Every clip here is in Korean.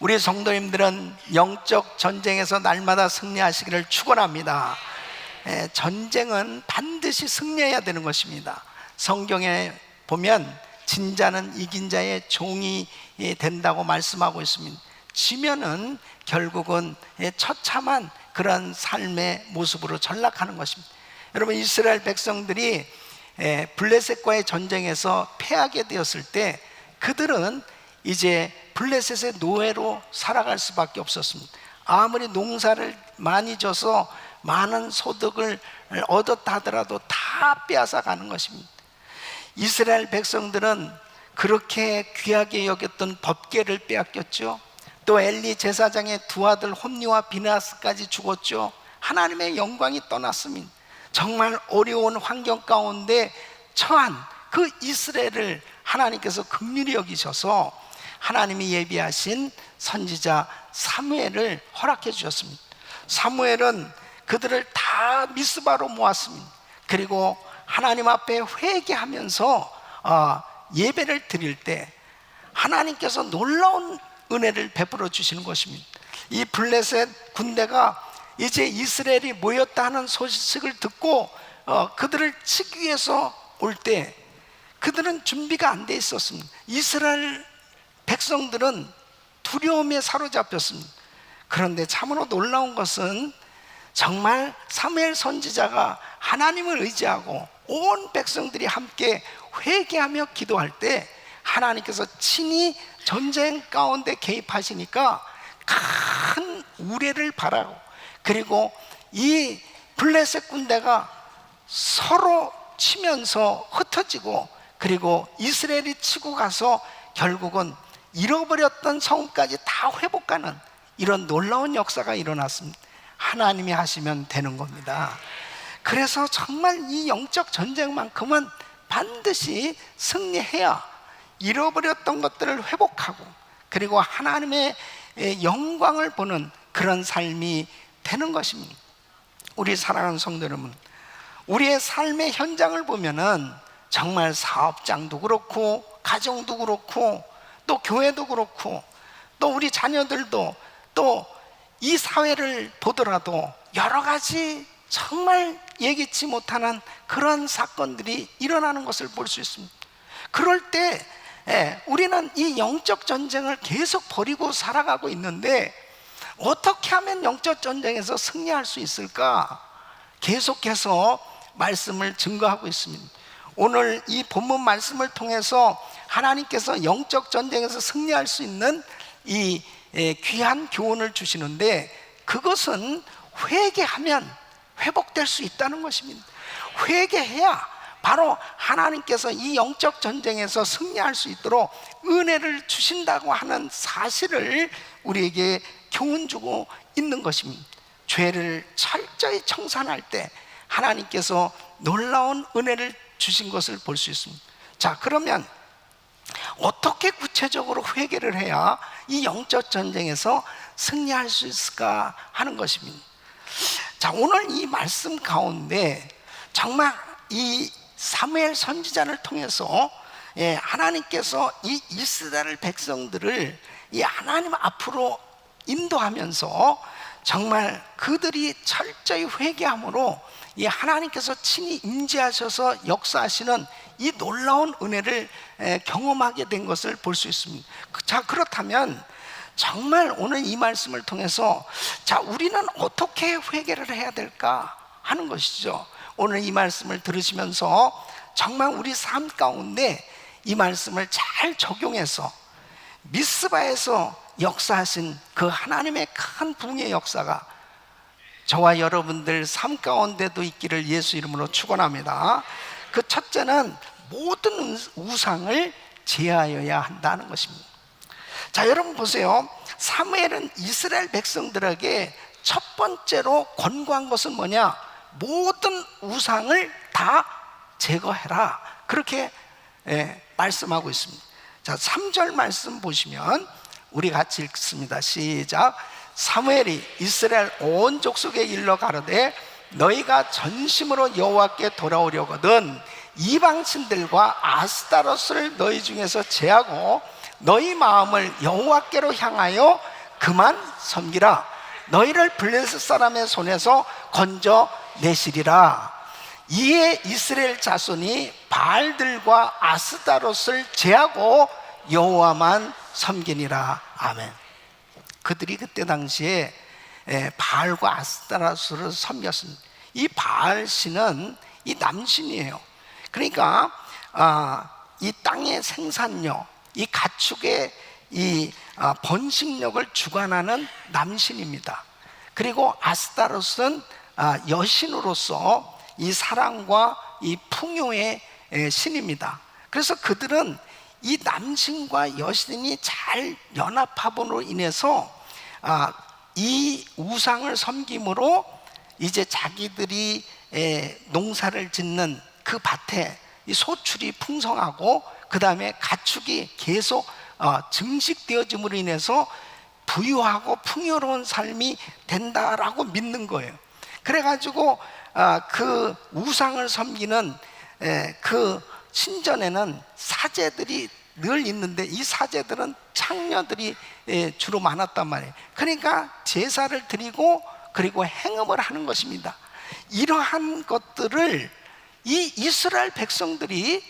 우리 성도님들은 영적 전쟁에서 날마다 승리하시기를 축원합니다. 전쟁은 반드시 승리해야 되는 것입니다. 성경에 보면 진자는 이긴 자의 종이 된다고 말씀하고 있습니다. 지면은 결국은 처참한 그런 삶의 모습으로 전락하는 것입니다. 여러분, 이스라엘 백성들이 블레셋과의 전쟁에서 패하게 되었을 때 그들은 이제 블레셋의 노예로 살아갈 수밖에 없었습니다. 아무리 농사를 많이 져서 많은 소득을 얻었다 하더라도 다 빼앗아 가는 것입니다. 이스라엘 백성들은 그렇게 귀하게 여겼던 법궤를 빼앗겼죠. 또 엘리 제사장의 두 아들 홈니와 비나스까지 죽었죠. 하나님의 영광이 떠났습니다. 정말 어려운 환경 가운데 처한 그 이스라엘을 하나님께서 긍휼히 여기셔서 하나님이 예비하신 선지자 사무엘을 허락해 주셨습니다. 사무엘은 그들을 다 미스바로 모았습니다. 그리고 하나님 앞에 회개하면서 예배를 드릴 때 하나님께서 놀라운 은혜를 베풀어 주시는 것입니다. 이 블레셋 군대가 이제 이스라엘이 모였다 하는 소식을 듣고 그들을 치기 위해서 올 때 그들은 준비가 안 돼 있었습니다. 이스라엘 백성들은 두려움에 사로잡혔습니다. 그런데 참으로 놀라운 것은 정말 사무엘 선지자가 하나님을 의지하고 온 백성들이 함께 회개하며 기도할 때 하나님께서 친히 전쟁 가운데 개입하시니까 큰 우레를 바라고, 그리고 이 블레셋 군대가 서로 치면서 흩어지고, 그리고 이스라엘이 치고 가서 결국은 잃어버렸던 성까지 다 회복하는 이런 놀라운 역사가 일어났습니다. 하나님이 하시면 되는 겁니다. 그래서 정말 이 영적 전쟁만큼은 반드시 승리해야 잃어버렸던 것들을 회복하고, 그리고 하나님의 영광을 보는 그런 삶이 되는 것입니다. 우리 사랑하는 성도 여러분, 우리의 삶의 현장을 보면은 정말 사업장도 그렇고 가정도 그렇고 또 교회도 그렇고 또 우리 자녀들도 또 이 사회를 보더라도 여러 가지 정말 예기치 못하는 그런 사건들이 일어나는 것을 볼 수 있습니다. 그럴 때 우리는 이 영적 전쟁을 계속 벌이고 살아가고 있는데 어떻게 하면 영적 전쟁에서 승리할 수 있을까? 계속해서 말씀을 증거하고 있습니다. 오늘 이 본문 말씀을 통해서 하나님께서 영적 전쟁에서 승리할 수 있는 이 귀한 교훈을 주시는데, 그것은 회개하면 회복될 수 있다는 것입니다. 회개해야 바로 하나님께서 이 영적 전쟁에서 승리할 수 있도록 은혜를 주신다고 하는 사실을 우리에게 교훈 주고 있는 것입니다. 죄를 철저히 청산할 때 하나님께서 놀라운 은혜를 주신 것을 볼 수 있습니다. 자, 그러면 어떻게 구체적으로 회개를 해야 이 영적 전쟁에서 승리할 수 있을까 하는 것입니다. 자, 오늘 이 말씀 가운데 정말 이 사무엘 선지자를 통해서 하나님께서 이 이스라엘 백성들을 이 하나님 앞으로 인도하면서 정말 그들이 철저히 회개함으로 이 하나님께서 친히 임재하셔서 역사하시는 이 놀라운 은혜를 경험하게 된 것을 볼 수 있습니다. 자, 그렇다면 정말 오늘 이 말씀을 통해서 자, 우리는 어떻게 회개를 해야 될까 하는 것이죠. 오늘 이 말씀을 들으시면서 정말 우리 삶 가운데 이 말씀을 잘 적용해서 미스바에서 역사하신 그 하나님의 큰 부흥의 역사가 저와 여러분들 삶 가운데도 있기를 예수 이름으로 축원합니다. 그 첫째는 모든 우상을 제하여야 한다는 것입니다. 자, 여러분 보세요. 사무엘은 이스라엘 백성들에게 첫 번째로 권고한 것은 뭐냐? 모든 우상을 다 제거해라, 그렇게 말씀하고 있습니다. 자, 3절 말씀 보시면 우리 같이 읽습니다. 시작. 사무엘이 이스라엘 온 족속에 일러 가로되 너희가 전심으로 여호와께 돌아오려거든 이방신들과 아스타롯을 너희 중에서 제하고 너희 마음을 여호와께로 향하여 그만 섬기라. 너희를 블레셋 사람의 손에서 건져내시리라. 이에 이스라엘 자손이 바알들과 아스다롯을 제하고 여호와만 섬기니라. 아멘. 그들이 그때 당시에 바알과 아스다롯을 섬겼습니다. 이 바알 신은 이 남신이에요. 그러니까 이 땅의 생산력, 이 가축의 이 번식력을 주관하는 남신입니다. 그리고 아스타롯은 여신으로서 이 사랑과 이 풍요의 신입니다. 그래서 그들은 이 남신과 여신이 잘 연합함으로 인해서 이 우상을 섬김으로 이제 자기들이 농사를 짓는 그 밭에 이 소출이 풍성하고 그 다음에 가축이 계속 증식되어짐으로 인해서 부유하고 풍요로운 삶이 된다라고 믿는 거예요. 그래가지고 그 우상을 섬기는 그 신전에는 사제들이 늘 있는데 이 사제들은 창녀들이 주로 많았단 말이에요. 그러니까 제사를 드리고 그리고 행음을 하는 것입니다. 이러한 것들을 이 이스라엘 백성들이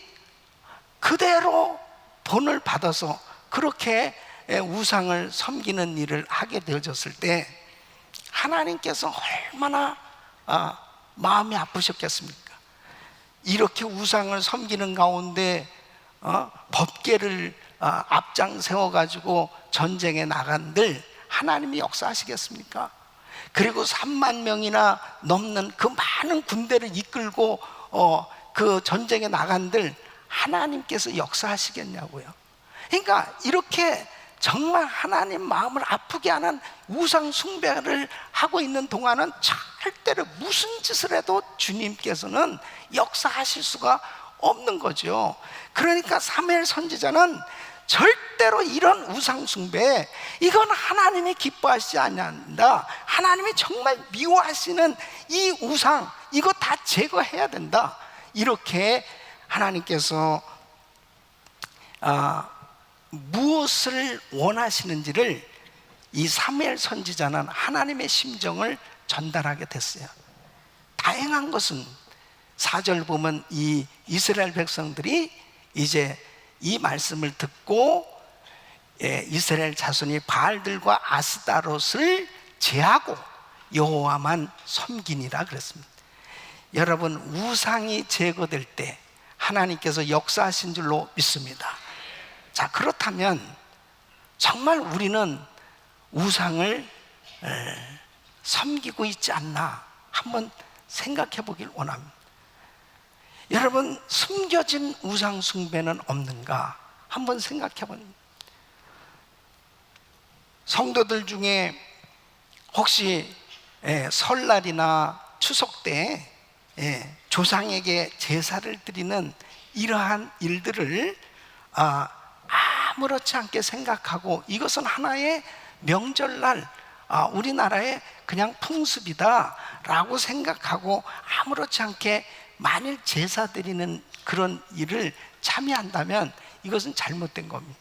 그대로 본을 받아서 그렇게 우상을 섬기는 일을 하게 되어졌을 때 하나님께서 얼마나 마음이 아프셨겠습니까? 이렇게 우상을 섬기는 가운데 법궤를 앞장 세워가지고 전쟁에 나간들 하나님이 역사하시겠습니까? 그리고 3만 명이나 넘는 그 많은 군대를 이끌고 그 전쟁에 나간들 하나님께서 역사하시겠냐고요. 그러니까 이렇게 정말 하나님 마음을 아프게 하는 우상 숭배를 하고 있는 동안은 절대로 무슨 짓을 해도 주님께서는 역사하실 수가 없는 거죠. 그러니까 사무엘 선지자는 절대로 이런 우상 숭배, 이건 하나님이 기뻐하시지 않는다. 하나님이 정말 미워하시는 이 우상, 이거 다 제거해야 된다. 이렇게 하나님께서 무엇을 원하시는지를 이 사무엘 선지자는 하나님의 심정을 전달하게 됐어요. 다행한 것은 4절 보면 이 이스라엘 백성들이 이제 이 말씀을 듣고 이스라엘 자손이 바알들과 아스타롯을 제하고 여호와만 섬기니라 그랬습니다. 여러분, 우상이 제거될 때 하나님께서 역사하신 줄로 믿습니다. 자, 그렇다면 정말 우리는 우상을 섬기고 있지 않나 한번 생각해 보길 원합니다. 여러분, 숨겨진 우상 숭배는 없는가 한번 생각해 봅니다. 성도들 중에 혹시 설날이나 추석 때 조상에게 제사를 드리는 이러한 일들을 아무렇지 않게 생각하고 이것은 하나의 명절날 우리나라의 그냥 풍습이다 라고 생각하고 아무렇지 않게 만일 제사 드리는 그런 일을 참여한다면 이것은 잘못된 겁니다.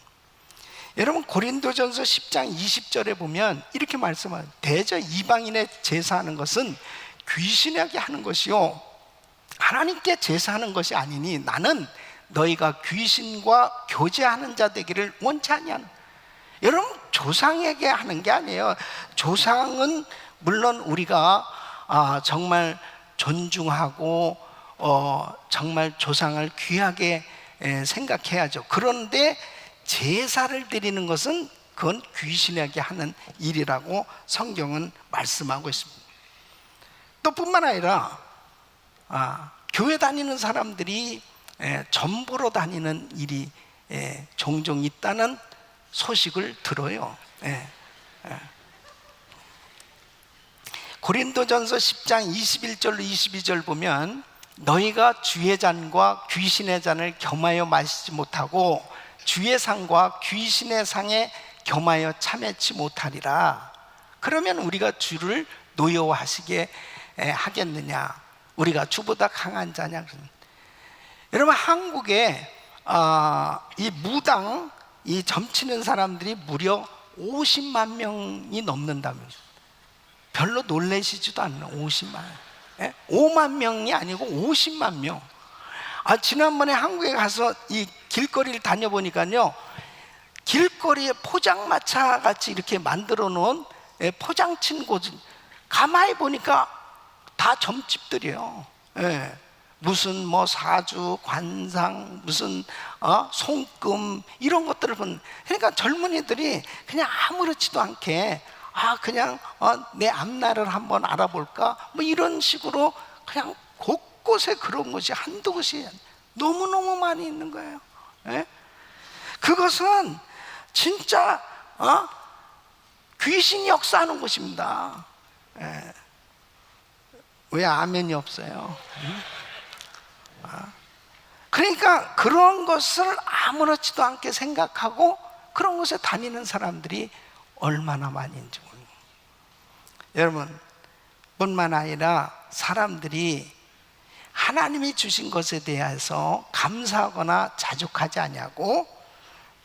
여러분, 고린도전서 10장 20절에 보면 이렇게 말씀합니다. 대저 이방인의 제사하는 것은 귀신에게 하는 것이요 하나님께 제사하는 것이 아니니 나는 너희가 귀신과 교제하는 자 되기를 원치 아니하는. 여러분, 조상에게 하는 게 아니에요. 조상은 물론 우리가 정말 존중하고 정말 조상을 귀하게 생각해야죠. 그런데 제사를 드리는 것은 그건 귀신에게 하는 일이라고 성경은 말씀하고 있습니다. 또 뿐만 아니라 교회 다니는 사람들이 전보로 다니는 일이 종종 있다는 소식을 들어요. 고린도전서 10장 21절로 22절 보면 너희가 주의 잔과 귀신의 잔을 겸하여 마시지 못하고 주의 상과 귀신의 상에 겸하여 참여치 못하리라. 그러면 우리가 주를 노여워하시게 하겠느냐? 우리가 주보다 강한 자냐? 여러분, 한국에 이 무당 이 점치는 사람들이 무려 50만 명이 넘는다면서. 별로 놀라시지도 않는 50만, 5만 명이 아니고 50만 명. 지난번에 한국에 가서 이 길거리를 다녀보니까요, 길거리에 포장마차 같이 이렇게 만들어 놓은 포장친 곳, 가만히 보니까 다 점집들이에요. 무슨 뭐 사주, 관상, 무슨 손금 이런 것들을 본. 그러니까 젊은이들이 그냥 아무렇지도 않게 그냥 내 앞날을 한번 알아볼까 뭐 이런 식으로 그냥 곳곳에 그런 것이 한두 곳이 너무너무 많이 있는 거예요. 그것은 진짜 귀신이 역사하는 곳입니다. 왜 아멘이 없어요? 그러니까 그런 것을 아무렇지도 않게 생각하고 그런 곳에 다니는 사람들이 얼마나 많은지 모릅니다. 여러분, 뿐만 아니라 사람들이 하나님이 주신 것에 대해서 감사하거나 자족하지 아니하고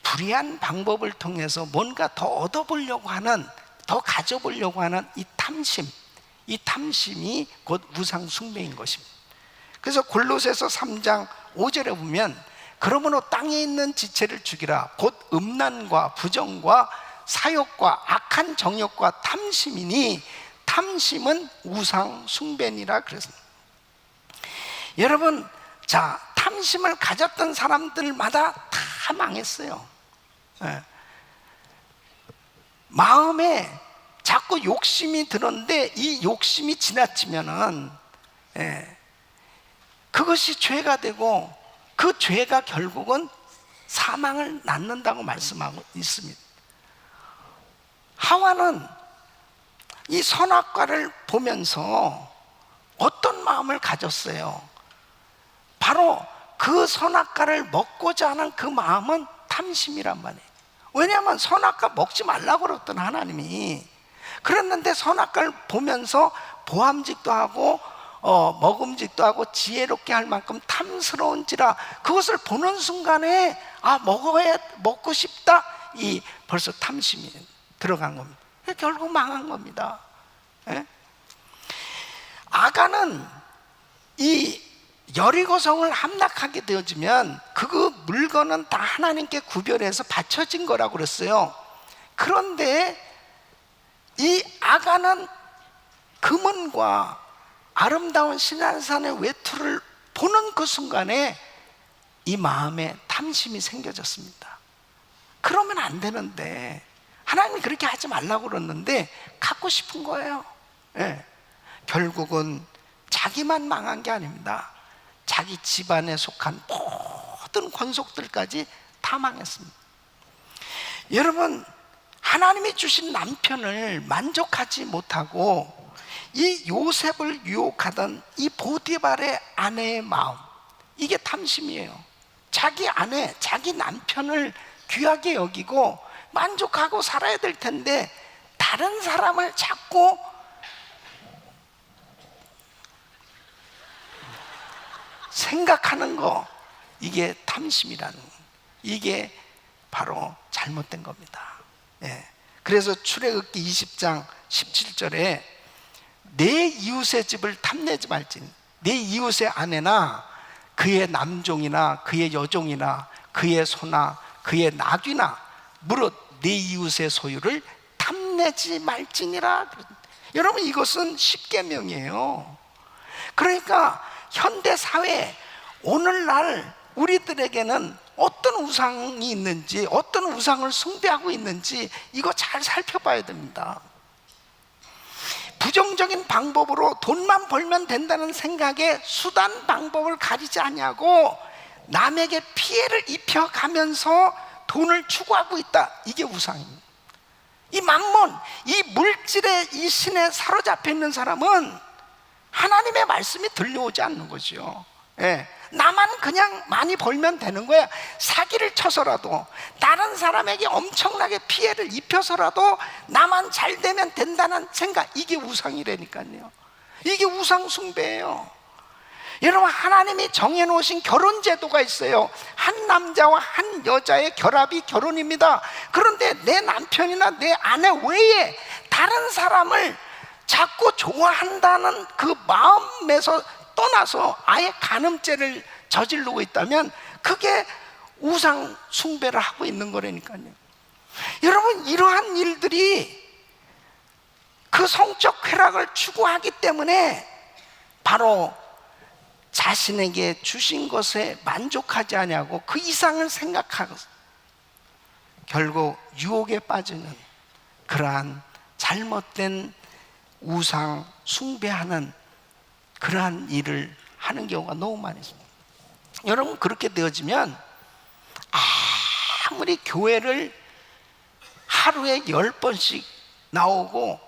불의한 방법을 통해서 뭔가 더 얻어보려고 하는, 더 가져보려고 하는 이 탐심이 곧 우상 숭배인 것입니다. 그래서 골로새서 3장 5절에 보면 그러므로 땅에 있는 지체를 죽이라, 곧 음란과 부정과 사욕과 악한 정욕과 탐심이니 탐심은 우상 숭배니라 그랬습니다. 여러분, 자, 탐심을 가졌던 사람들마다 다 망했어요. 마음에 자꾸 욕심이 들었는데 이 욕심이 지나치면은 그것이 죄가 되고 그 죄가 결국은 사망을 낳는다고 말씀하고 있습니다. 하와는 이 선악과를 보면서 어떤 마음을 가졌어요? 바로 그 선악과를 먹고자 하는 그 마음은 탐심이란 말이에요. 왜냐하면 선악과 먹지 말라고 그랬던 하나님이, 그랬는데 선악과를 보면서 보암직도 하고 먹음직도 하고 지혜롭게 할 만큼 탐스러운지라, 그것을 보는 순간에 먹고 싶다, 이 벌써 탐심이 들어간 겁니다. 결국 망한 겁니다. 아간은 이 여리고성을 함락하게 되어지면 그 물건은 다 하나님께 구별해서 바쳐진 거라고 그랬어요. 그런데 이 아간은 금은과 아름다운 시내산의 외투를 보는 그 순간에 이 마음에 탐심이 생겨졌습니다. 그러면 안 되는데, 하나님이 그렇게 하지 말라고 그랬는데 갖고 싶은 거예요. 결국은 자기만 망한 게 아닙니다. 자기 집안에 속한 모든 권속들까지 다 망했습니다. 여러분, 하나님이 주신 남편을 만족하지 못하고 이 요셉을 유혹하던 이 보디발의 아내의 마음, 이게 탐심이에요. 자기 아내, 자기 남편을 귀하게 여기고 만족하고 살아야 될 텐데 다른 사람을 자꾸 생각하는 거, 이게 탐심이라는, 이게 바로 잘못된 겁니다. 그래서 출애굽기 20장 17절에 내 이웃의 집을 탐내지 말지니, 내 이웃의 아내나 그의 남종이나 그의 여종이나 그의 소나 그의 나귀나 무릇 내 이웃의 소유를 탐내지 말지니라. 여러분, 이것은 십계명이에요. 그러니까 현대 사회, 오늘날 우리들에게는 어떤 우상이 있는지, 어떤 우상을 숭배하고 있는지 이거 잘 살펴봐야 됩니다. 부정적인 방법으로 돈만 벌면 된다는 생각에 수단 방법을 가리지 아니하고 남에게 피해를 입혀가면서 돈을 추구하고 있다, 이게 우상입니다. 이 만몬, 이 물질의 이 신에 사로잡혀 있는 사람은 하나님의 말씀이 들려오지 않는 거죠. 나만 그냥 많이 벌면 되는 거야. 사기를 쳐서라도, 다른 사람에게 엄청나게 피해를 입혀서라도 나만 잘 되면 된다는 생각, 이게 우상이라니까요. 이게 우상 숭배예요. 여러분, 하나님이 정해놓으신 결혼 제도가 있어요. 한 남자와 한 여자의 결합이 결혼입니다. 그런데 내 남편이나 내 아내 외에 다른 사람을 자꾸 좋아한다는 그 마음에서 떠나서 아예 간음죄를 저지르고 있다면 그게 우상 숭배를 하고 있는 거라니까요. 여러분, 이러한 일들이 그 성적 쾌락을 추구하기 때문에 바로 자신에게 주신 것에 만족하지 아니하고 그 이상을 생각하고 결국 유혹에 빠지는 그러한 잘못된 우상 숭배하는 그러한 일을 하는 경우가 너무 많이 있습니다. 여러분, 그렇게 되어지면 아무리 교회를 하루에 10번씩 나오고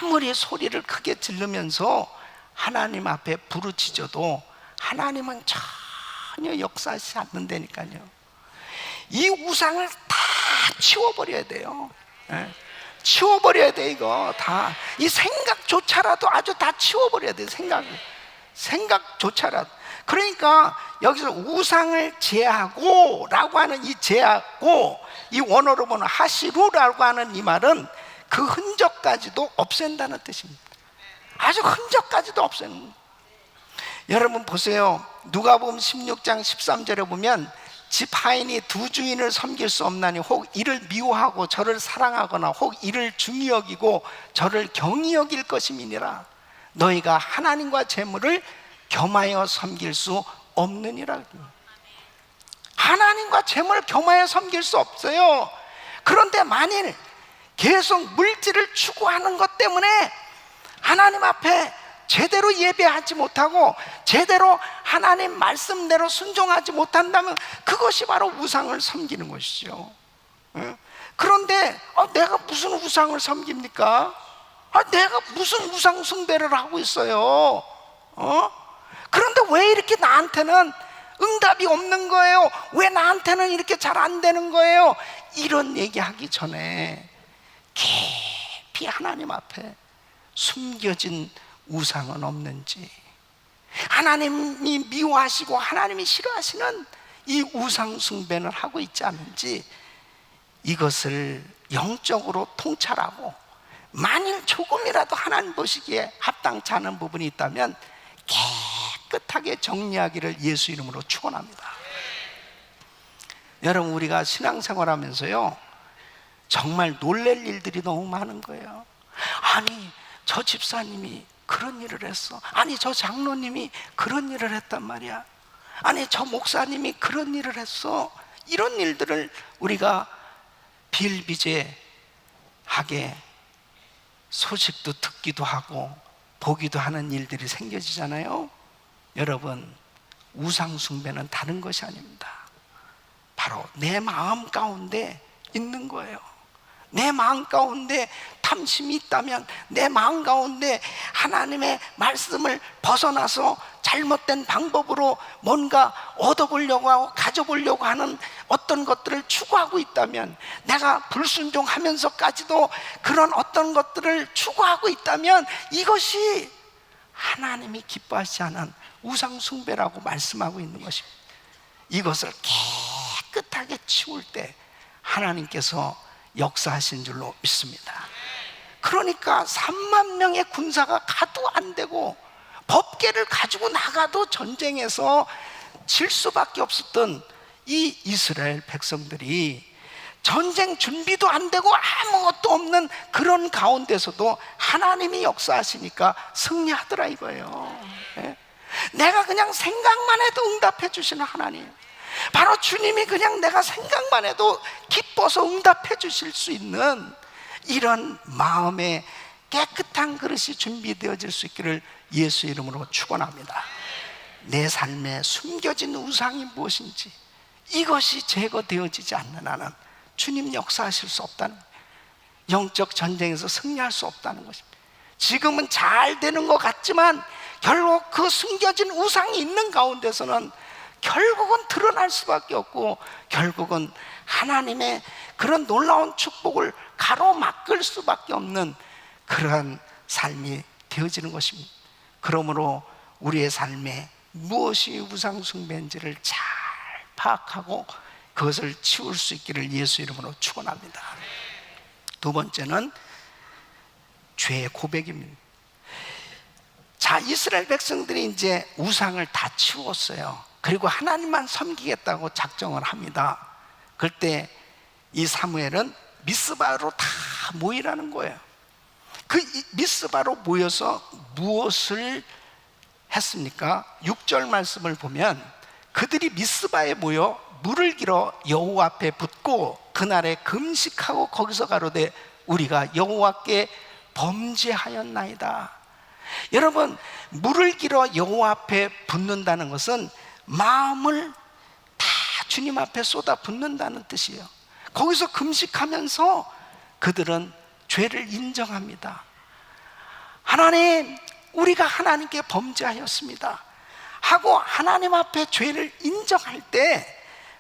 아무리 소리를 크게 지르면서 하나님 앞에 부르짖어도 하나님은 전혀 역사하지 않는다니까요. 이 우상을 다 치워버려야 돼요. 치워버려야 돼. 이거 다, 이 생각조차라도 아주 다 치워버려야 돼. 생각조차라도. 그러니까 여기서 우상을 제하고 라고 하는 이 제하고, 이 원어로 보는 하시루라고 하는 이 말은 그 흔적까지도 없앤다는 뜻입니다. 아주 흔적까지도 없애는 거예요. 여러분 보세요. 누가복음 16장 13절에 보면 집 하인이 두 주인을 섬길 수 없나니 혹 이를 미워하고 저를 사랑하거나 혹 이를 중히 여기고 저를 경히 여길 것임이니라. 너희가 하나님과 재물을 겸하여 섬길 수 없느니라. 하나님과 재물을 겸하여 섬길 수 없어요. 그런데 만일 계속 물질을 추구하는 것 때문에 하나님 앞에 제대로 예배하지 못하고 제대로 하나님 말씀대로 순종하지 못한다면 그것이 바로 우상을 섬기는 것이죠. 그런데 내가 무슨 우상을 섬깁니까? 내가 무슨 우상 숭배를 하고 있어요? 그런데 왜 이렇게 나한테는 응답이 없는 거예요? 왜 나한테는 이렇게 잘 안 되는 거예요? 이런 얘기하기 전에 깊이 하나님 앞에 숨겨진 우상은 없는지, 하나님이 미워하시고 하나님이 싫어하시는 이 우상 숭배는 하고 있지 않은지, 이것을 영적으로 통찰하고 만일 조금이라도 하나님 보시기에 합당치 않은 부분이 있다면 깨끗하게 정리하기를 예수 이름으로 축원합니다. 여러분, 우리가 신앙생활하면서요 정말 놀랄 일들이 너무 많은 거예요. 아니, 저 집사님이 그런 일을 했어. 아니, 저 장로님이 그런 일을 했단 말이야. 아니, 저 목사님이 그런 일을 했어. 이런 일들을 우리가 비일비재하게 소식도 듣기도 하고 보기도 하는 일들이 생겨지잖아요. 여러분, 우상 숭배는 다른 것이 아닙니다. 바로 내 마음 가운데 있는 거예요. 내 마음 가운데 탐심이 있다면, 내 마음 가운데 하나님의 말씀을 벗어나서 잘못된 방법으로 뭔가 얻어보려고 하고 가져보려고 하는 어떤 것들을 추구하고 있다면, 내가 불순종하면서까지도 그런 어떤 것들을 추구하고 있다면 이것이 하나님이 기뻐하지 않은 우상 숭배라고 말씀하고 있는 것입니다. 이것을 깨끗하게 치울 때 하나님께서 역사하신 줄로 믿습니다. 그러니까 3만 명의 군사가 가도 안 되고 법궤를 가지고 나가도 전쟁에서 질 수밖에 없었던 이 이스라엘 백성들이 전쟁 준비도 안 되고 아무것도 없는 그런 가운데서도 하나님이 역사하시니까 승리하더라 이거예요. 내가 그냥 생각만 해도 응답해 주시는 하나님, 바로 주님이 그냥 내가 생각만 해도 기뻐서 응답해 주실 수 있는 이런 마음의 깨끗한 그릇이 준비되어질 수 있기를 예수 이름으로 축원합니다. 내 삶에 숨겨진 우상이 무엇인지 이것이 제거되어지지 않는 한은 주님 역사하실 수 없다는, 영적 전쟁에서 승리할 수 없다는 것입니다. 지금은 잘 되는 것 같지만 결국 그 숨겨진 우상이 있는 가운데서는 결국은 드러날 수밖에 없고 결국은 하나님의 그런 놀라운 축복을 가로막을 수밖에 없는 그러한 삶이 되어지는 것입니다. 그러므로 우리의 삶에 무엇이 우상 숭배인지를 잘 파악하고 그것을 치울 수 있기를 예수 이름으로 축원합니다. 두 번째는 죄의 고백입니다. 자, 이스라엘 백성들이 이제 우상을 다 치웠어요. 그리고 하나님만 섬기겠다고 작정을 합니다. 그때 이 사무엘은 미스바로 다 모이라는 거예요. 그 미스바로 모여서 무엇을 했습니까? 6절 말씀을 보면 그들이 미스바에 모여 물을 길어 여호와 앞에 붓고 그날에 금식하고 거기서 가로되 우리가 여호와께 범죄하였나이다. 여러분, 물을 길어 여호와 앞에 붓는다는 것은 마음을 다 주님 앞에 쏟아 붓는다는 뜻이에요. 거기서 금식하면서 그들은 죄를 인정합니다. 하나님, 우리가 하나님께 범죄하였습니다 하고 하나님 앞에 죄를 인정할 때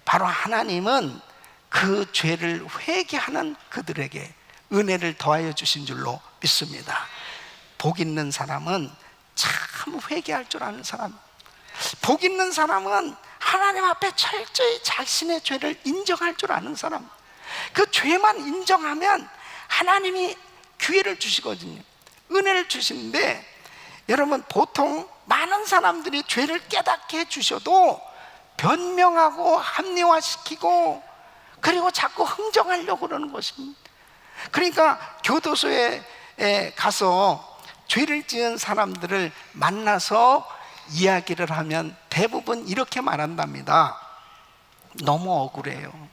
바로 하나님은 그 죄를 회개하는 그들에게 은혜를 더하여 주신 줄로 믿습니다. 복 있는 사람은 참 회개할 줄 아는 사람, 복 있는 사람은 하나님 앞에 철저히 자신의 죄를 인정할 줄 아는 사람, 그 죄만 인정하면 하나님이 기회를 주시거든요. 은혜를 주시는데, 여러분, 보통 많은 사람들이 죄를 깨닫게 해주셔도 변명하고 합리화시키고 그리고 자꾸 흥정하려고 그러는 것입니다. 그러니까 교도소에 가서 죄를 지은 사람들을 만나서 이야기를 하면 대부분 이렇게 말한답니다. 너무 억울해요.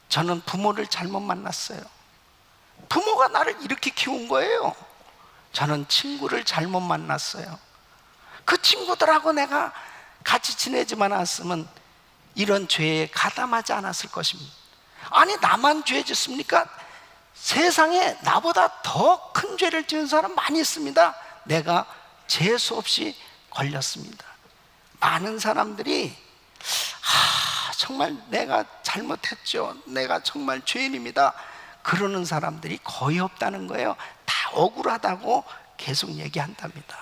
저는 부모를 잘못 만났어요. 부모가 나를 이렇게 키운 거예요. 저는 친구를 잘못 만났어요. 그 친구들하고 내가 같이 지내지만 않았으면 이런 죄에 가담하지 않았을 것입니다. 아니, 나만 죄 짓습니까? 세상에 나보다 더 큰 죄를 지은 사람 많이 있습니다. 내가 재수 없이 걸렸습니다. 많은 사람들이 정말 내가 잘못했죠, 내가 정말 죄인입니다, 그러는 사람들이 거의 없다는 거예요. 다 억울하다고 계속 얘기한답니다.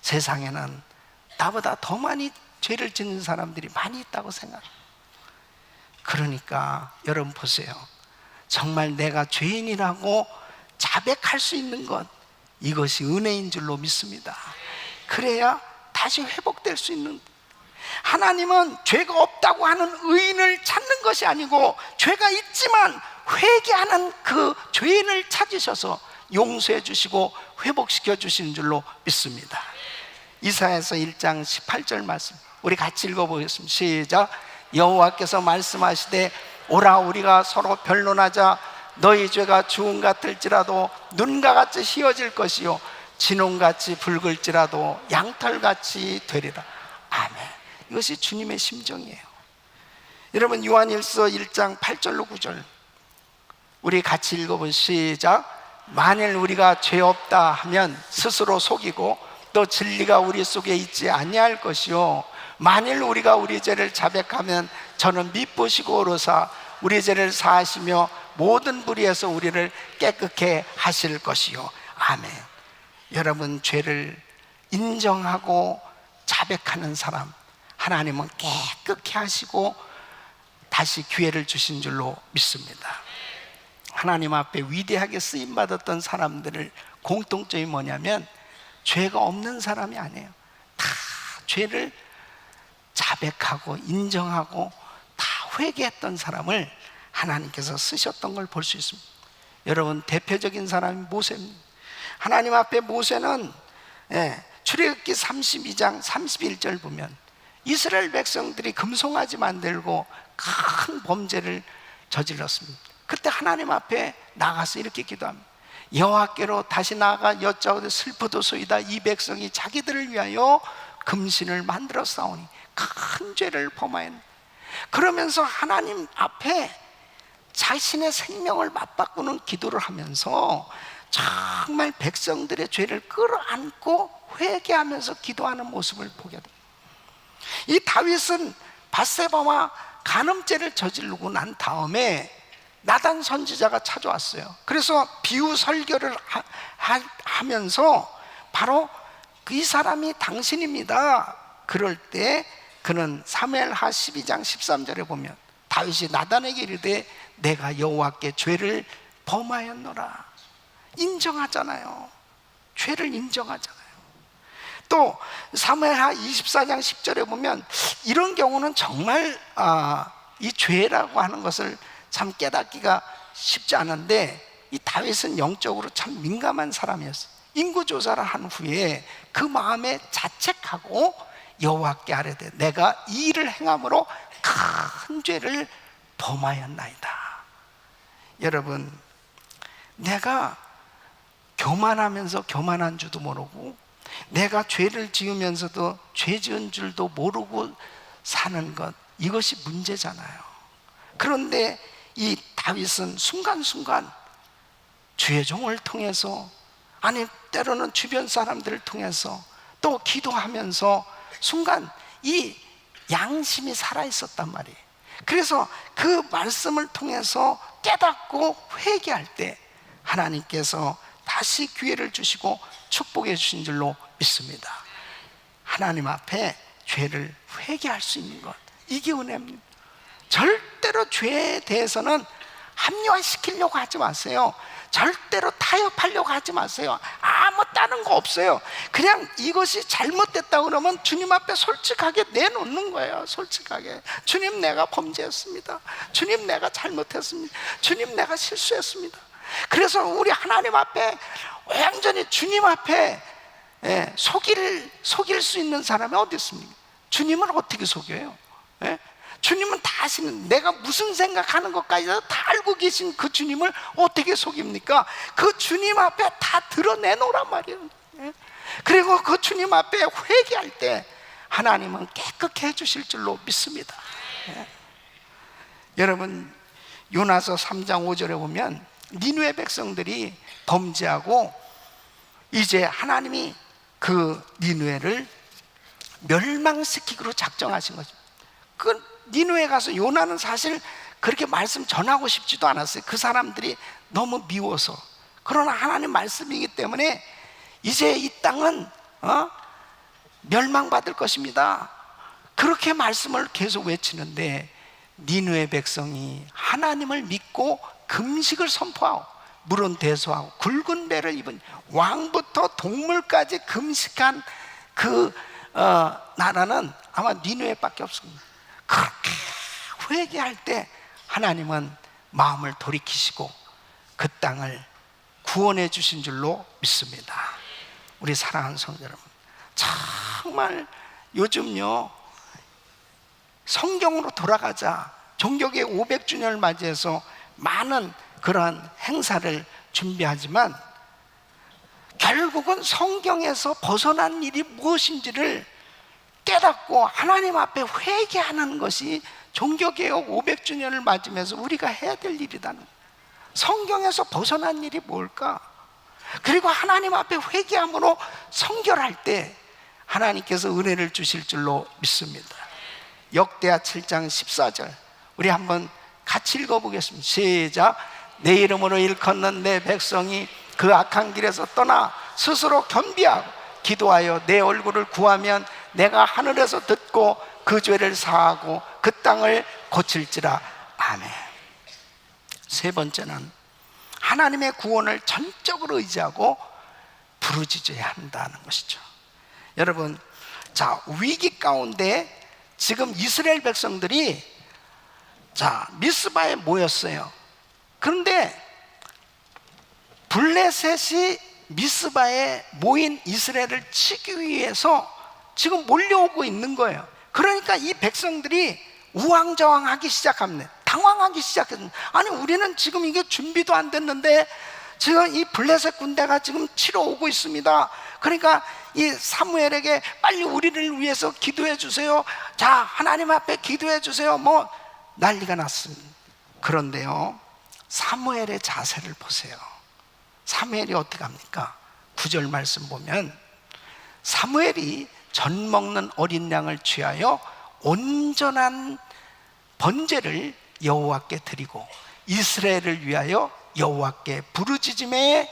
세상에는 나보다 더 많이 죄를 짓는 사람들이 많이 있다고 생각해요. 그러니까 여러분 보세요. 정말 내가 죄인이라고 자백할 수 있는 것, 이것이 은혜인 줄로 믿습니다. 그래야 다시 회복될 수 있는. 하나님은 죄가 없다고 하는 의인을 찾는 것이 아니고 죄가 있지만 회개하는 그 죄인을 찾으셔서 용서해 주시고 회복시켜 주시는 줄로 믿습니다. 이사야서 1장 18절 말씀 우리 같이 읽어보겠습니다. 시작. 여호와께서 말씀하시되 오라, 우리가 서로 변론하자. 너희 죄가 주홍 같을지라도 눈과 같이 희어질 것이요 진홍같이 붉을지라도 양털같이 되리라. 아멘. 이것이 주님의 심정이에요. 여러분, 요한일서 1장 8절로 9절 우리 같이 읽어보시죠. 시작. 만일 우리가 죄 없다 하면 스스로 속이고 또 진리가 우리 속에 있지 아니할 것이요 만일 우리가 우리 죄를 자백하면 저는 미쁘시고 오로사 우리 죄를 사하시며 모든 불의에서 우리를 깨끗게 하실 것이요. 아멘. 여러분, 죄를 인정하고 자백하는 사람 하나님은 깨끗게 하시고 다시 기회를 주신 줄로 믿습니다. 하나님 앞에 위대하게 쓰임받았던 사람들을 공통점이 뭐냐면 죄가 없는 사람이 아니에요. 다 죄를 자백하고 인정하고 다 회개했던 사람을 하나님께서 쓰셨던 걸 볼 수 있습니다. 여러분, 대표적인 사람이 모세입니다. 하나님 앞에 모세는 출애굽기 32장 31절 보면 이스라엘 백성들이 금송아지 만들고 큰 범죄를 저질렀습니다. 그때 하나님 앞에 나가서 이렇게 기도합니다. 여호와께로 다시 나아가 여짜오되 슬프도소이다. 이 백성이 자기들을 위하여 금신을 만들어 싸우니 큰 죄를 범하였네. 그러면서 하나님 앞에 자신의 생명을 맞바꾸는 기도를 하면서 정말 백성들의 죄를 끌어안고 회개하면서 기도하는 모습을 보게 됩니다. 이 다윗은 밧세바와 간음죄를 저지르고 난 다음에 나단 선지자가 찾아왔어요. 그래서 비유 설교를 하면서 바로 이 사람이 당신입니다. 그럴 때 그는 사무엘하 12장 13절에 보면 다윗이 나단에게 이르되 내가 여호와께 죄를 범하였노라. 인정하잖아요. 죄를 인정하잖아요. 또 사무엘하 24장 10절에 보면 이런 경우는 정말 이 죄라고 하는 것을 참 깨닫기가 쉽지 않은데, 이 다윗은 영적으로 참 민감한 사람이었어요. 인구조사를 한 후에 그 마음에 자책하고 여호와께 아뢰되 내가 이 일을 행함으로 큰 죄를 범하였나이다. 여러분, 내가 교만하면서 교만한 줄도 모르고, 내가 죄를 지으면서도 죄 지은 줄도 모르고 사는 것, 이것이 문제잖아요. 그런데 이 다윗은 순간순간 주의 종을 통해서, 아니 때로는 주변 사람들을 통해서 또 기도하면서 순간 이 양심이 살아있었단 말이에요. 그래서 그 말씀을 통해서 깨닫고 회개할 때 하나님께서 다시 기회를 주시고 축복해 주신 줄로 믿습니다. 하나님 앞에 죄를 회개할 수 있는 것, 이게 은혜입니다. 절대로 죄에 대해서는 합리화시키려고 하지 마세요. 절대로 타협하려고 하지 마세요. 아무 다른 거 없어요. 그냥 이것이 잘못됐다 그러면 주님 앞에 솔직하게 내놓는 거예요. 솔직하게, 주님 내가 범죄했습니다. 주님 내가 잘못했습니다. 주님 내가 실수했습니다. 그래서 우리 하나님 앞에 완전히 주님 앞에 속일 수 있는 사람이 어디 있습니까? 주님을 어떻게 속여요? 주님은 다 아시는, 내가 무슨 생각하는 것까지 다 알고 계신 그 주님을 어떻게 속입니까? 그 주님 앞에 다 드러내놓으란 말이에요. 그리고 그 주님 앞에 회개할 때 하나님은 깨끗게 해주실 줄로 믿습니다. 여러분, 요나서 3장 5절에 보면 니느웨 백성들이 범죄하고 이제 하나님이 그 니느웨를 멸망시키기로 작정하신 거죠. 그 니느웨 가서 요나는 사실 그렇게 말씀 전하고 싶지도 않았어요. 그 사람들이 너무 미워서. 그러나 하나님 말씀이기 때문에 이제 이 땅은 멸망받을 것입니다. 그렇게 말씀을 계속 외치는데 니느웨 백성이 하나님을 믿고 금식을 선포하고 물은 대소하고 굵은 배를 입은 왕부터 동물까지 금식한 그 나라는 아마 니느웨밖에 없습니다. 그렇게 회개할 때 하나님은 마음을 돌이키시고 그 땅을 구원해 주신 줄로 믿습니다. 우리 사랑하는 성도 여러분, 정말 요즘요 성경으로 돌아가자 종교개혁 500주년을 맞이해서 많은 그러한 행사를 준비하지만 결국은 성경에서 벗어난 일이 무엇인지를 깨닫고 하나님 앞에 회개하는 것이 종교개혁 500주년을 맞으면서 우리가 해야 될 일이다는 거예요. 성경에서 벗어난 일이 뭘까? 그리고 하나님 앞에 회개함으로 성결할 때 하나님께서 은혜를 주실 줄로 믿습니다. 역대하 7장 14절 우리 한번 같이 읽어보겠습니다. 시작. 내 이름으로 일컫는 내 백성이 그 악한 길에서 떠나 스스로 겸비하고 기도하여 내 얼굴을 구하면 내가 하늘에서 듣고 그 죄를 사하고 그 땅을 고칠지라. 아멘. 세 번째는 하나님의 구원을 전적으로 의지하고 부르짖어야 한다는 것이죠. 여러분, 자, 위기 가운데 지금 이스라엘 백성들이 미스바에 모였어요. 그런데 블레셋이 미스바에 모인 이스라엘을 치기 위해서 지금 몰려오고 있는 거예요. 그러니까 이 백성들이 우왕좌왕하기 시작합니다. 당황하기 시작했습니다. 아니, 우리는 지금 이게 준비도 안 됐는데 지금 이 블레셋 군대가 지금 치러 오고 있습니다. 그러니까 이 사무엘에게 빨리 우리를 위해서 기도해 주세요. 자, 하나님 앞에 기도해 주세요. 뭐 난리가 났습니다. 그런데요, 사무엘의 자세를 보세요. 사무엘이 어떻게 합니까? 9절 말씀 보면 사무엘이 젖 먹는 어린 양을 취하여 온전한 번제를 여호와께 드리고 이스라엘을 위하여 여호와께 부르짖음에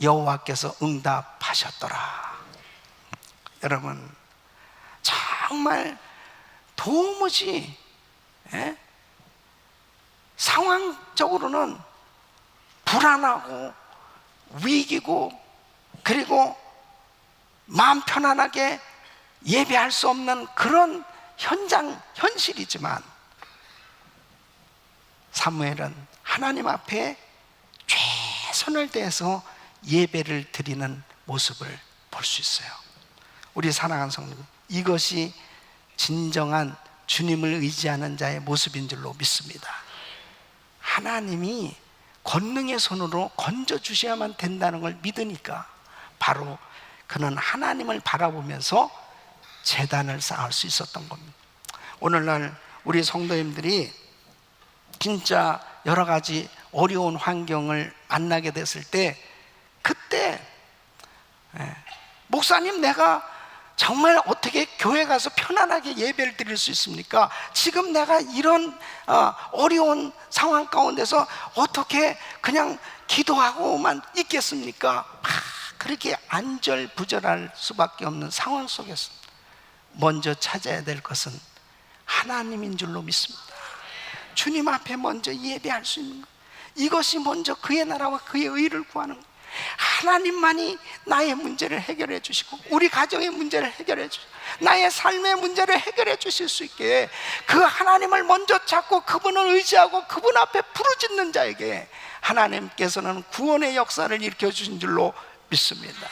여호와께서 응답하셨더라. 여러분, 정말 도무지 상황적으로는 불안하고 위기고, 그리고 마음 편안하게 예배할 수 없는 그런 현실이지만, 사무엘은 하나님 앞에 최선을 다해서 예배를 드리는 모습을 볼 수 있어요. 우리 사랑하는 성도님, 이것이 진정한 주님을 의지하는 자의 모습인 줄로 믿습니다. 하나님이 권능의 손으로 건져주셔야만 된다는 걸 믿으니까 바로 그는 하나님을 바라보면서 제단을 쌓을 수 있었던 겁니다. 오늘날 우리 성도님들이 진짜 여러 가지 어려운 환경을 만나게 됐을 때, 그때 목사님, 내가 정말 어떻게 교회 가서 편안하게 예배를 드릴 수 있습니까? 지금 내가 이런 어려운 상황 가운데서 어떻게 그냥 기도하고만 있겠습니까? 그렇게 안절부절할 수밖에 없는 상황 속에서 먼저 찾아야 될 것은 하나님인 줄로 믿습니다. 주님 앞에 먼저 예배할 수 있는 것, 이것이 먼저 그의 나라와 그의 의를 구하는 것. 하나님만이 나의 문제를 해결해 주시고, 우리 가정의 문제를 해결해 주시고, 나의 삶의 문제를 해결해 주실 수 있게 그 하나님을 먼저 찾고 그분을 의지하고 그분 앞에 부르짖는 자에게 하나님께서는 구원의 역사를 일으켜 주신 줄로 믿습니다.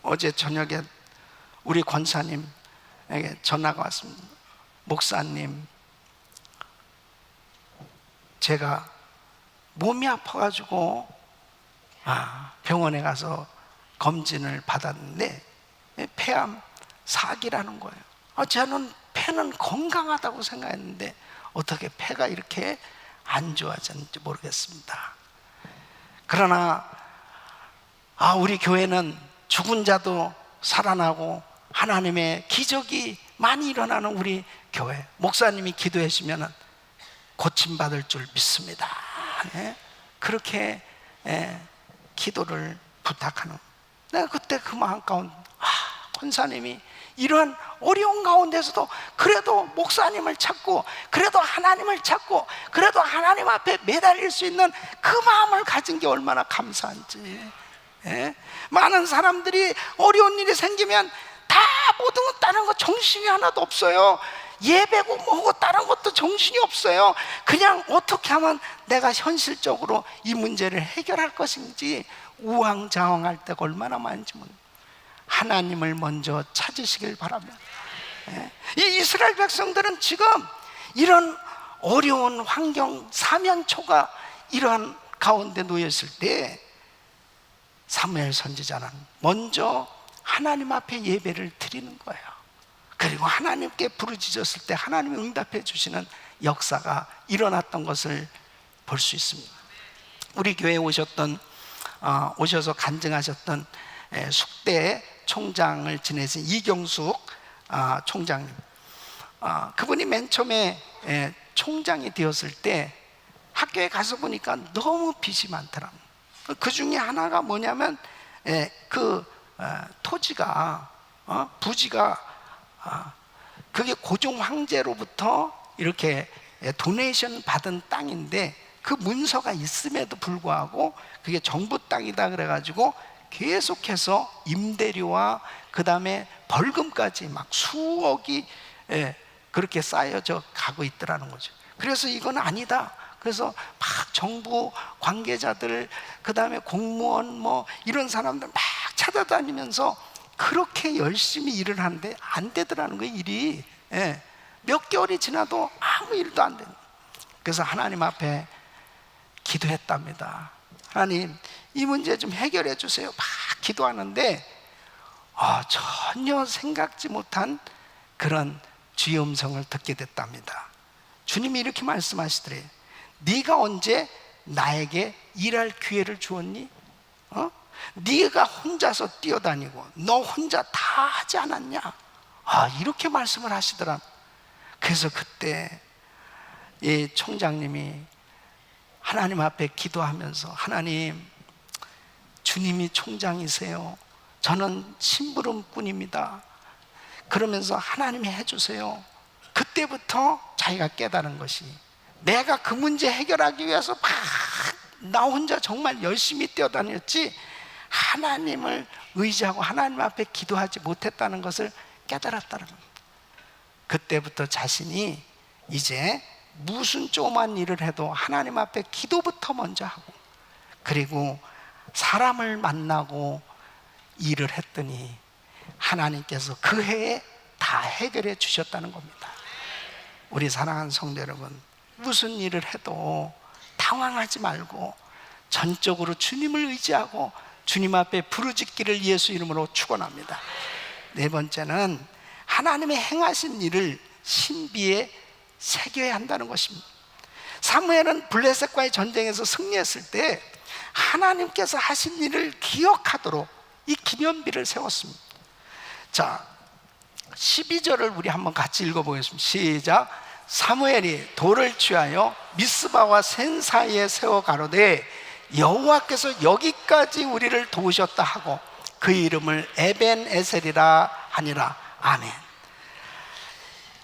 어제 저녁에 우리 권사님에게 전화가 왔습니다. 목사님, 제가 몸이 아파가지고 병원에 가서 검진을 받았는데 폐암 4기라는 거예요. 저는 폐는 건강하다고 생각했는데 어떻게 폐가 이렇게 안 좋아졌는지 모르겠습니다. 그러나 우리 교회는 죽은 자도 살아나고 하나님의 기적이 많이 일어나는 우리 교회, 목사님이 기도해 주시면 고침받을 줄 믿습니다. 그렇게 기도를 부탁하는, 내가 그때 그 마음 가운데 권사님이 이러한 어려운 가운데서도 그래도 목사님을 찾고, 그래도 하나님을 찾고, 그래도 하나님 앞에 매달릴 수 있는 그 마음을 가진 게 얼마나 감사한지. 많은 사람들이 어려운 일이 생기면 다 모든 것 다른 거 정신이 하나도 없어요. 예배고 뭐고 다른 것도 정신이 없어요. 그냥 어떻게 하면 내가 현실적으로 이 문제를 해결할 것인지 우왕좌왕할 때가 얼마나 많은지 모릅니다. 하나님을 먼저 찾으시길 바랍니다. 이 이스라엘 백성들은 지금 이런 어려운 환경, 사면초가 이러한 가운데 놓였을 때 사무엘 선지자는 먼저 하나님 앞에 예배를 드리는 거예요. 그리고 하나님께 부르짖었을 때 하나님이 응답해 주시는 역사가 일어났던 것을 볼 수 있습니다. 우리 교회에 오셔서 간증하셨던 숙대 총장을 지내신 이경숙 총장님, 그분이 맨 처음에 총장이 되었을 때 학교에 가서 보니까 너무 빚이 많더랍니다. 그 중에 하나가 뭐냐면 토지가 부지가 그게 고종 황제로부터 이렇게 도네이션 받은 땅인데 그 문서가 있음에도 불구하고 그게 정부 땅이다 그래가지고 계속해서 임대료와 그 다음에 벌금까지 막 수억이 그렇게 쌓여져 가고 있더라는 거죠. 그래서 이건 아니다. 그래서 막 정부 관계자들, 그 다음에 공무원 뭐 이런 사람들 막 찾아다니면서 그렇게 열심히 일을 하는데 안 되더라는 거예요, 일이. 몇 개월이 지나도 아무 일도 안 되는. 그래서 하나님 앞에 기도했답니다. 하나님, 이 문제 좀 해결해 주세요. 막 기도하는데 전혀 생각지 못한 그런 주의 음성을 듣게 됐답니다. 주님이 이렇게 말씀하시더래요. 네가 언제 나에게 일할 기회를 주었니? 네가 혼자서 뛰어다니고 너 혼자 다 하지 않았냐? 이렇게 말씀을 하시더라. 그래서 그때 이 총장님이 하나님 앞에 기도하면서, 하나님, 주님이 총장이세요. 저는 심부름꾼입니다. 그러면서 하나님이 해주세요. 그때부터 자기가 깨달은 것이, 내가 그 문제 해결하기 위해서 막 나 혼자 정말 열심히 뛰어다녔지 하나님을 의지하고 하나님 앞에 기도하지 못했다는 것을 깨달았다는 겁니다. 그때부터 자신이 이제 무슨 조그만 일을 해도 하나님 앞에 기도부터 먼저 하고, 그리고 사람을 만나고 일을 했더니 하나님께서 그 해에 다 해결해 주셨다는 겁니다. 우리 사랑하는 성도 여러분, 무슨 일을 해도 당황하지 말고 전적으로 주님을 의지하고 주님 앞에 부르짖기를 예수 이름으로 축원합니다. 네 번째는 하나님의 행하신 일을 신비에 새겨야 한다는 것입니다. 사무엘은 블레셋과의 전쟁에서 승리했을 때 하나님께서 하신 일을 기억하도록 이 기념비를 세웠습니다. 자, 12절을 우리 한번 같이 읽어보겠습니다. 시작. 사무엘이 돌을 취하여 미스바와 센 사이에 세워 가로되 여호와께서 여기까지 우리를 도우셨다 하고 그 이름을 에벤에셀이라 하니라. 아멘.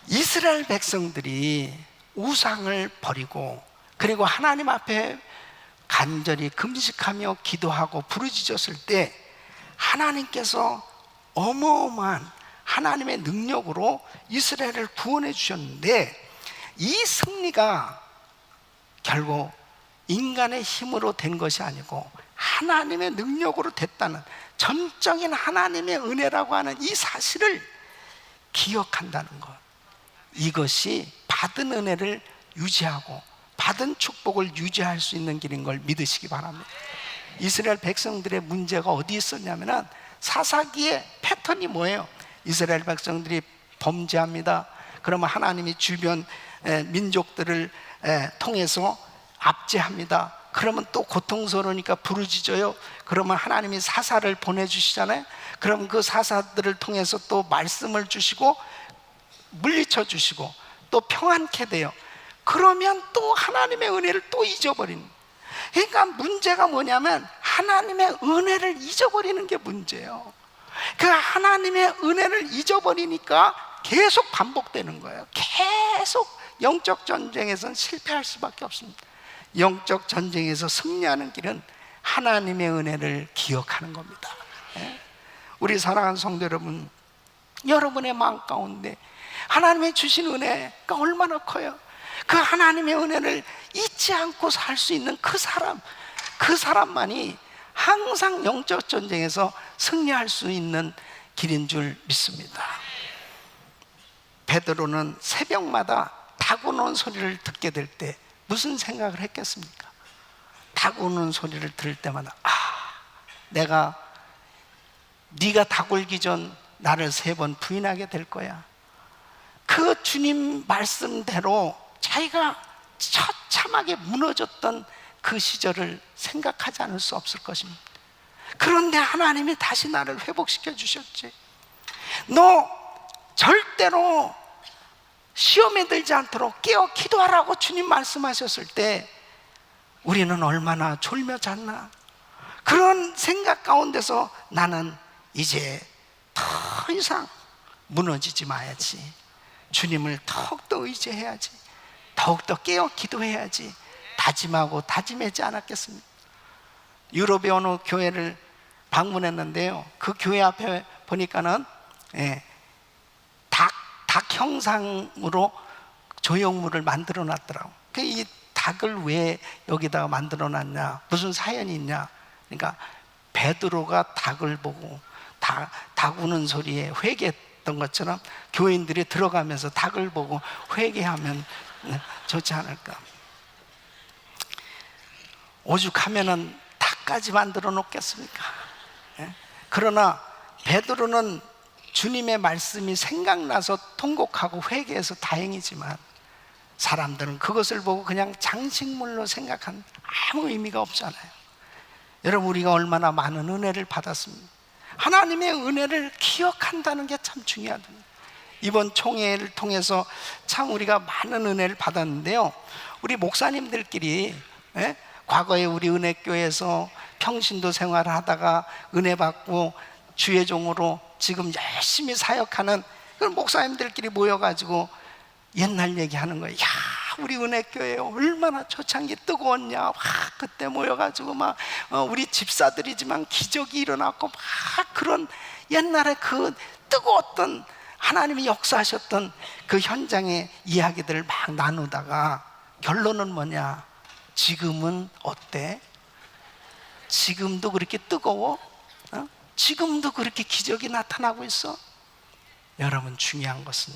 이스라엘 백성들이 우상을 버리고 그리고 하나님 앞에 간절히 금식하며 기도하고 부르짖었을 때 하나님께서 어마어마한 하나님의 능력으로 이스라엘을 구원해 주셨는데, 이 승리가 결국 인간의 힘으로 된 것이 아니고 하나님의 능력으로 됐다는 전적인 하나님의 은혜라고 하는 이 사실을 기억한다는 것, 이것이 받은 은혜를 유지하고 받은 축복을 유지할 수 있는 길인 걸 믿으시기 바랍니다. 이스라엘 백성들의 문제가 어디 있었냐면 사사기의 패턴이 뭐예요? 이스라엘 백성들이 범죄합니다. 그러면 하나님이 주변 민족들을 통해서 압제합니다. 그러면 또 고통스러우니까 부르짖어요. 그러면 하나님이 사사를 보내주시잖아요. 그럼 그 사사들을 통해서 또 말씀을 주시고 물리쳐 주시고 또 평안케 돼요. 그러면 또 하나님의 은혜를 또 잊어버리는. 그러니까 문제가 뭐냐면 하나님의 은혜를 잊어버리는 게 문제예요. 그 하나님의 은혜를 잊어버리니까 계속 반복되는 거예요. 계속 영적 전쟁에서는 실패할 수밖에 없습니다. 영적 전쟁에서 승리하는 길은 하나님의 은혜를 기억하는 겁니다. 우리 사랑하는 성도 여러분, 여러분의 마음 가운데 하나님의 주신 은혜가 얼마나 커요. 그 하나님의 은혜를 잊지 않고 살 수 있는 그 사람만이 항상 영적 전쟁에서 승리할 수 있는 길인 줄 믿습니다. 베드로는 새벽마다 닭 우는 소리를 듣게 될 때 무슨 생각을 했겠습니까? 닭 우는 소리를 들을 때마다 내가 네가 닭 울기 전 나를 3번 부인하게 될 거야. 그 주님 말씀대로 자기가 처참하게 무너졌던 그 시절을 생각하지 않을 수 없을 것입니다. 그런데 하나님이 다시 나를 회복시켜 주셨지. 너 절대로 시험에 들지 않도록 깨어 기도하라고 주님 말씀하셨을 때 우리는 얼마나 졸며 잤나. 그런 생각 가운데서 나는 이제 더 이상 무너지지 마야지, 주님을 더욱더 의지해야지, 더욱더 깨어 기도해야지 다짐하고 다짐하지 않았겠습니까? 유럽의 어느 교회를 방문했는데요, 그 교회 앞에 보니까는 닭 형상으로 조형물을 만들어 놨더라고. 이 닭을 왜 여기다가 만들어 놨냐, 무슨 사연이 있냐. 그러니까 베드로가 닭을 보고 닭 우는 소리에 회개했던 것처럼 교인들이 들어가면서 닭을 보고 회개하면 좋지 않을까. 오죽하면은 닭까지 만들어 놓겠습니까? 그러나 베드로는 주님의 말씀이 생각나서 통곡하고 회개해서 다행이지만 사람들은 그것을 보고 그냥 장식물로 생각한 아무 의미가 없잖아요. 여러분, 우리가 얼마나 많은 은혜를 받았습니까? 하나님의 은혜를 기억한다는 게 참 중요하답니다. 이번 총회를 통해서 참 우리가 많은 은혜를 받았는데요, 우리 목사님들끼리 과거에 우리 은혜교회에서 평신도 생활을 하다가 은혜 받고 주의 종으로 지금 열심히 사역하는 그 목사님들끼리 모여가지고 옛날 얘기하는 거예요. 야, 우리 은혜교회 얼마나 초창기 뜨거웠냐. 막 그때 모여가지고 막 우리 집사들이지만 기적이 일어났고 막 그런 옛날에 그 뜨거웠던 하나님이 역사하셨던 그 현장의 이야기들을 막 나누다가 결론은 뭐냐? 지금은 어때? 지금도 그렇게 뜨거워? 지금도 그렇게 기적이 나타나고 있어? 여러분, 중요한 것은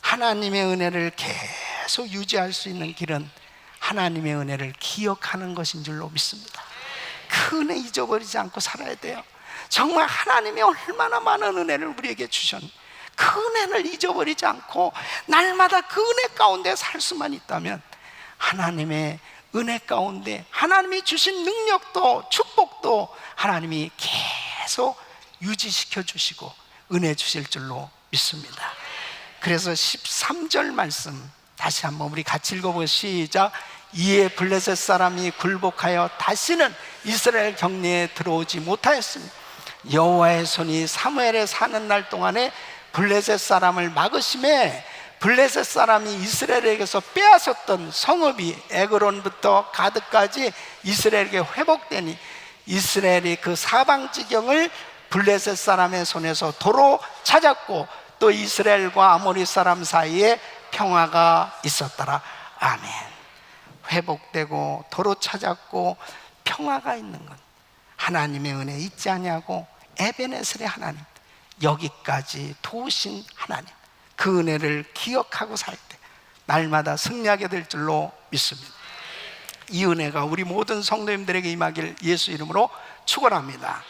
하나님의 은혜를 계속 유지할 수 있는 길은 하나님의 은혜를 기억하는 것인 줄로 믿습니다. 그 은혜 잊어버리지 않고 살아야 돼요. 정말 하나님이 얼마나 많은 은혜를 우리에게 주셨는지 그 은혜를 잊어버리지 않고 날마다 그 은혜 가운데 살 수만 있다면 하나님의 은혜 가운데 하나님이 주신 능력도 축복도 하나님이 계속 유지시켜 주시고 은혜 주실 줄로 믿습니다. 그래서 13절 말씀 다시 한번 우리 같이 읽어보시죠. 시작. 이에 블레셋 사람이 굴복하여 다시는 이스라엘 경내에 들어오지 못하였으니 여호와의 손이 사무엘에 사는 날 동안에 블레셋 사람을 막으심에 블레셋 사람이 이스라엘에게서 빼앗았던 성읍이 에그론부터 가드까지 이스라엘에게 회복되니 이스라엘이 그 사방지경을 블레셋 사람의 손에서 도로 찾았고 또 이스라엘과 아모리 사람 사이에 평화가 있었더라. 아멘. 회복되고 도로 찾았고 평화가 있는 것, 하나님의 은혜 잊지 아니하고 에베네셀의 하나님, 여기까지 도우신 하나님, 그 은혜를 기억하고 살 때 날마다 승리하게 될 줄로 믿습니다. 이 은혜가 우리 모든 성도님들에게 임하길 예수 이름으로 축원합니다.